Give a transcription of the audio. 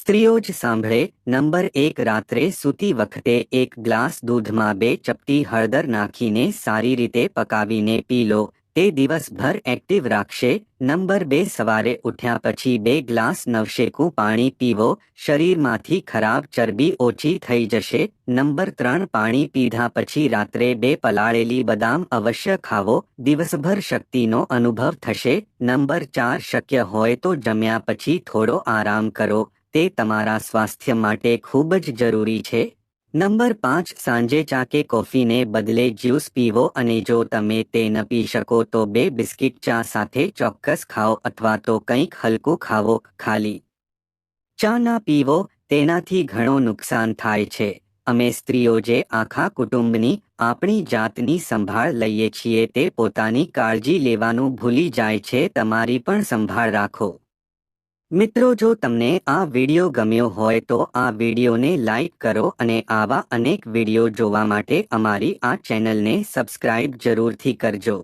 સ્ત્રીઓ જ સાંભળે. નંબર 1, રાત્રે સૂતી વખતે 1 ગ્લાસ દૂધમાં 2 ચપટી હળદર નાખીને સારી રીતે પકાવીને પી લો. તે દિવસભર એક્ટિવ રાખશે. નંબર 2, સવારે ઉઠ્યા પછી 2 ગ્લાસ નવશેકું પાણી પીવો. શરીરમાંથી ખરાબ ચરબી ઓછી થઈ જશે. નંબર 3, પાણી પીધા પછી રાત્રે 2 પલાળેલી બદામ અવશ્ય ખાવો. દિવસભર શક્તિનો અનુભવ થશે. નંબર 4, શક્ય હોય તો જમ્યા પછી થોડો આરામ કરો. તે તમારા સ્વાસ્થ્ય માટે ખૂબ જ જરૂરી છે. નંબર 5, સાંજે ચા કે કોફીને બદલે જ્યુસ પીવો અને જો તમે તે ન પી શકો તો 2 બિસ્કિટ ચા સાથે ચોક્કસ ખાઓ અથવા તો કંઈક હલકું ખાવો. ખાલી ચા ના પીવો, તેનાથી ઘણો નુકસાન થાય છે. અમે સ્ત્રીઓ જે આખા કુટુંબની, આપણી જાતની સંભાળ લઈએ છીએ તે પોતાની કાળજી લેવાનું ભૂલી જાય છે. તમારી પણ સંભાળ રાખો. મિત્રો, જો તમને આ વિડિયો ગમ્યો હોય તો આ વિડિયોને લાઈક કરો અને આવા અનેક વિડિયો જોવા માટે અમારી આ ચેનલને સબસ્ક્રાઇબ જરૂરથી કરજો.